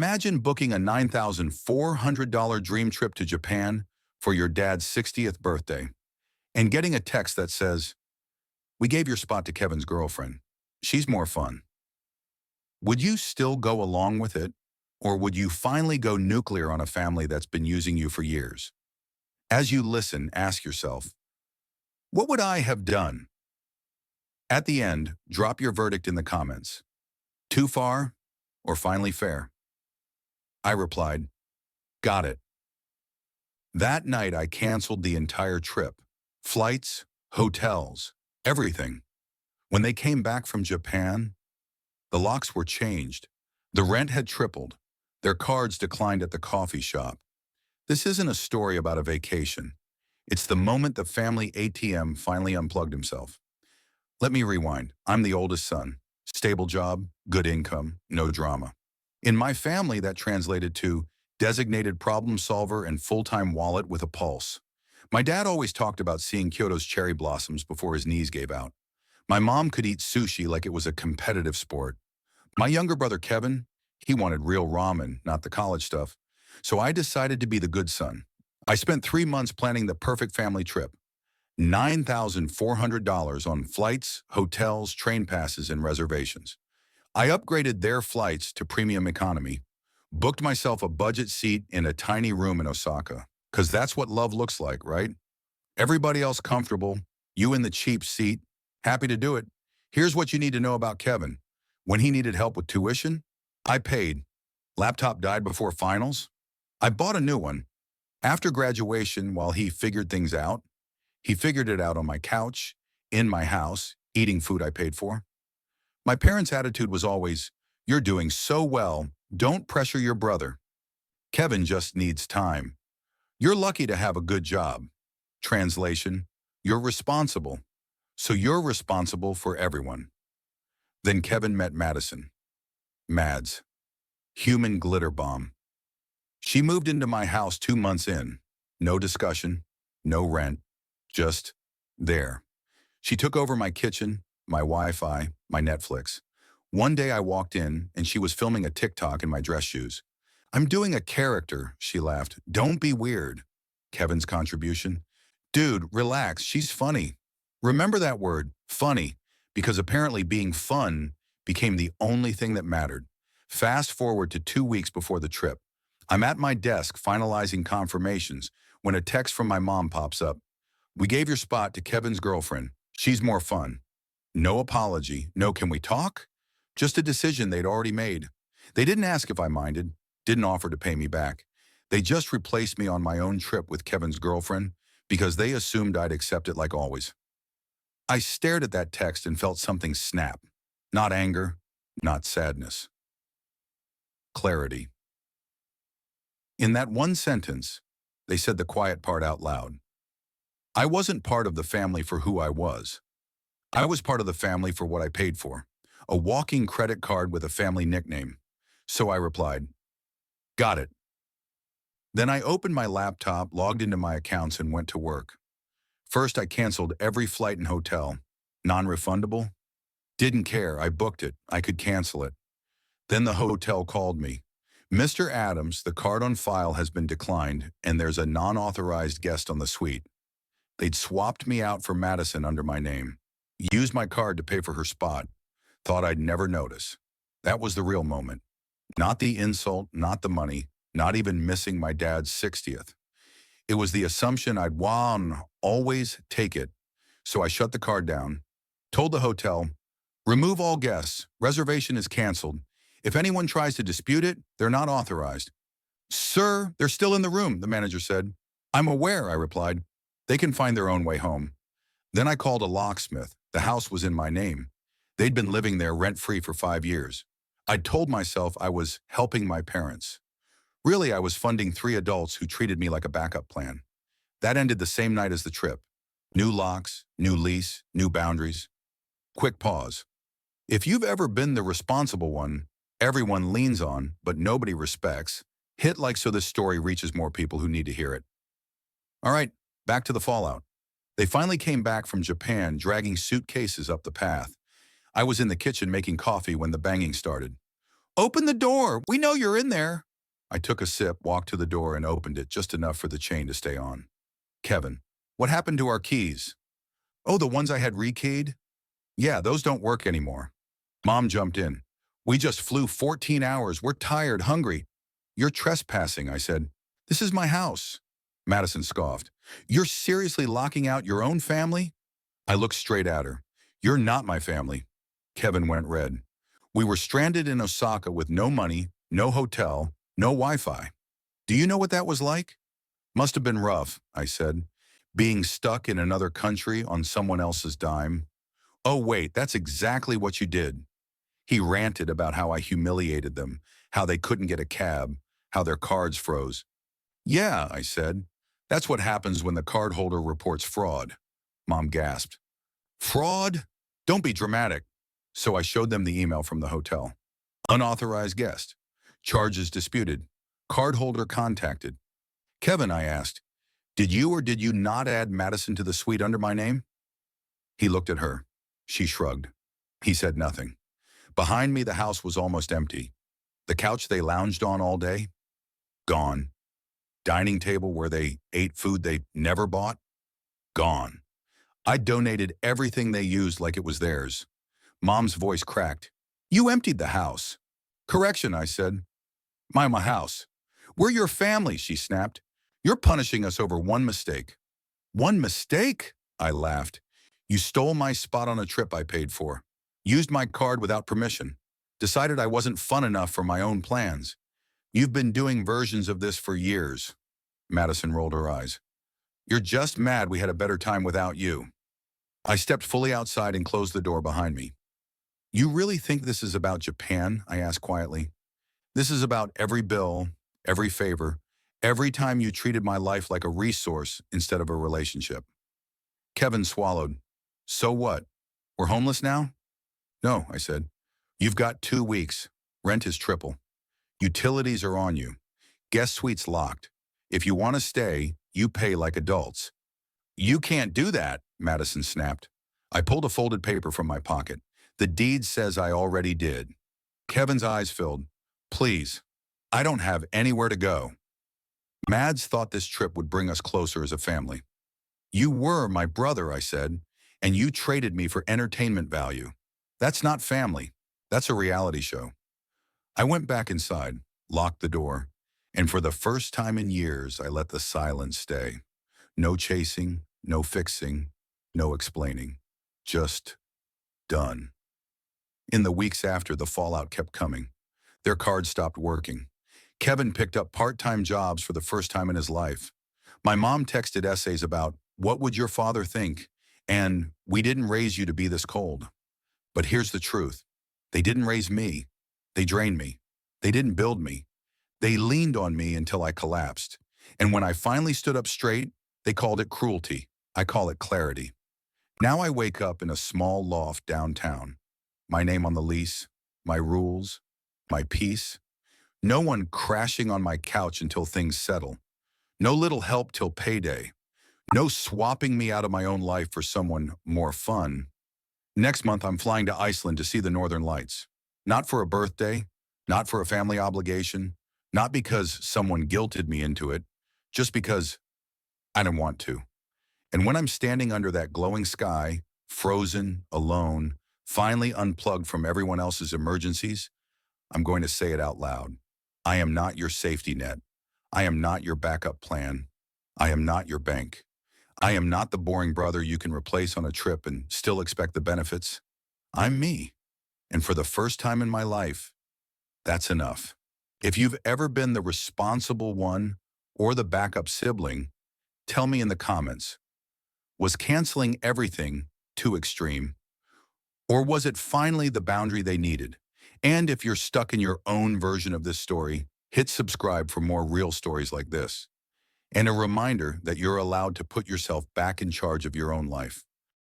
Imagine booking a $9,400 dream trip to Japan for your dad's 60th birthday and getting a text that says, "We gave your spot to Kevin's girlfriend. She's more fun." Would you still go along with it, or would you finally go nuclear on a family that's been using you for years? As you listen, ask yourself, what would I have done? At the end, drop your verdict in the comments. Too far or finally fair? I replied, got it. That night, I canceled the entire trip. Flights, hotels, everything. When they came back from Japan, the locks were changed. The rent had tripled. Their cards declined at the coffee shop. This isn't a story about a vacation. It's the moment the family ATM finally unplugged himself. Let me rewind. I'm the oldest son. Stable job, good income, no drama. In my family, that translated to designated problem solver and full-time wallet with a pulse. My dad always talked about seeing Kyoto's cherry blossoms before his knees gave out. My mom could eat sushi like it was a competitive sport. My younger brother Kevin, he wanted real ramen, not the college stuff. So I decided to be the good son. I spent 3 months planning the perfect family trip. $9,400 on flights, hotels, train passes, and reservations. I upgraded their flights to premium economy, booked myself a budget seat in a tiny room in Osaka, because that's what love looks like, right? Everybody else comfortable, you in the cheap seat, happy to do it. Here's what you need to know about Kevin. When he needed help with tuition, I paid. Laptop died before finals. I bought a new one. After graduation, while he figured things out, he figured it out on my couch, in my house, eating food I paid for. My parents' attitude was always, "You're doing so well, don't pressure your brother. Kevin just needs time. You're lucky to have a good job." Translation, you're responsible, so you're responsible for everyone. Then Kevin met Madison. Mads. Human glitter bomb. She moved into my house 2 months in. No discussion, no rent, just there. She took over my kitchen, my Wi-Fi, my Netflix. One day I walked in and she was filming a TikTok in my dress shoes. "I'm doing a character," she laughed. "Don't be weird." Kevin's contribution. "Dude, relax, she's funny." Remember that word, funny, because apparently being fun became the only thing that mattered. Fast forward to 2 weeks before the trip. I'm at my desk finalizing confirmations when a text from my mom pops up. "We gave your spot to Kevin's girlfriend. She's more fun." No apology, no "can we talk?" Just a decision they'd already made. They didn't ask if I minded, didn't offer to pay me back. They just replaced me on my own trip with Kevin's girlfriend because they assumed I'd accept it like always. I stared at that text and felt something snap. Not anger, not sadness. Clarity. In that one sentence, they said the quiet part out loud. I wasn't part of the family for who I was. I was part of the family for what I paid for. A walking credit card with a family nickname. So I replied, got it. Then I opened my laptop, logged into my accounts, and went to work. First, I canceled every flight and hotel. Non-refundable? Didn't care, I booked it, I could cancel it. Then the hotel called me. "Mr. Adams, the card on file has been declined, and there's a non-authorized guest on the suite." They'd swapped me out for Madison under my name. Used my card to pay for her spot. Thought I'd never notice. That was the real moment. Not the insult, not the money, not even missing my dad's 60th. It was the assumption I'd always take it. So I shut the card down, told the hotel, "Remove all guests, reservation is canceled. If anyone tries to dispute it, they're not authorized." "Sir, they're still in the room," the manager said. "I'm aware," I replied. "They can find their own way home." Then I called a locksmith. The house was in my name. They'd been living there rent-free for 5 years. I'd told myself I was helping my parents. Really, I was funding 3 adults who treated me like a backup plan. That ended the same night as the trip. New locks, new lease, new boundaries. Quick pause. If you've ever been the responsible one, everyone leans on, but nobody respects, hit like so this story reaches more people who need to hear it. All right, back to the fallout. They finally came back from Japan, dragging suitcases up the path. I was in the kitchen making coffee when the banging started. Open the door. We know you're in there. I took a sip, walked to the door, and opened it just enough for the chain to stay on. Kevin, what happened to our keys? Oh, the ones I had rekeyed? Yeah, those don't work anymore. Mom jumped in. We just flew 14 hours. We're tired, hungry. You're trespassing, I said. This is my house. Madison scoffed. You're seriously locking out your own family? I looked straight at her. You're not my family. Kevin went red. We were stranded in Osaka with no money, no hotel, no Wi-Fi. Do you know what that was like? Must have been rough, I said. Being stuck in another country on someone else's dime. Oh, wait, that's exactly what you did. He ranted about how I humiliated them, how they couldn't get a cab, how their cards froze. Yeah, I said. That's what happens when the cardholder reports fraud. Mom gasped. Fraud? Don't be dramatic. So I showed them the email from the hotel. Unauthorized guest. Charges disputed. Cardholder contacted. Kevin, I asked, did you or did you not add Madison to the suite under my name? He looked at her. She shrugged. He said nothing. Behind me, the house was almost empty. The couch they lounged on all day? Gone. Dining table where they ate food they never bought? Gone. I donated everything they used like it was theirs. Mom's voice cracked. You emptied the house. Correction, I said. My house. We're your family, she snapped. You're punishing us over one mistake. One mistake? I laughed. You stole my spot on a trip I paid for. Used my card without permission. Decided I wasn't fun enough for my own plans. You've been doing versions of this for years. Madison rolled her eyes. You're just mad we had a better time without you. I stepped fully outside and closed the door behind me. You really think this is about Japan? I asked quietly. This is about every bill, every favor, every time you treated my life like a resource instead of a relationship. Kevin swallowed. So what? We're homeless now? No, I said. You've got 2 weeks. Rent is triple. Utilities are on you. Guest suite's locked. If you want to stay, you pay like adults. You can't do that, Madison snapped. I pulled a folded paper from my pocket. The deed says I already did. Kevin's eyes filled. Please, I don't have anywhere to go. Mads thought this trip would bring us closer as a family. You were my brother, I said, and you traded me for entertainment value. That's not family. That's a reality show. I went back inside, locked the door, and for the first time in years, I let the silence stay. No chasing, no fixing, no explaining. Just done. In the weeks after, the fallout kept coming. Their cards stopped working. Kevin picked up part-time jobs for the first time in his life. My mom texted essays about, what would your father think? And we didn't raise you to be this cold. But here's the truth. They didn't raise me. They drained me. They didn't build me. They leaned on me until I collapsed. And when I finally stood up straight, they called it cruelty. I call it clarity. Now I wake up in a small loft downtown. My name on the lease, my rules, my peace. No one crashing on my couch until things settle. No little help till payday. No swapping me out of my own life for someone more fun. Next month, I'm flying to Iceland to see the Northern Lights. Not for a birthday, not for a family obligation, not because someone guilted me into it, just because I didn't want to. And when I'm standing under that glowing sky, frozen, alone, finally unplugged from everyone else's emergencies, I'm going to say it out loud. I am not your safety net. I am not your backup plan. I am not your bank. I am not the boring brother you can replace on a trip and still expect the benefits. I'm me. And for the first time in my life, that's enough. If you've ever been the responsible one or the backup sibling, tell me in the comments. Was canceling everything too extreme? Or was it finally the boundary they needed? And if you're stuck in your own version of this story, hit subscribe for more real stories like this. And a reminder that you're allowed to put yourself back in charge of your own life.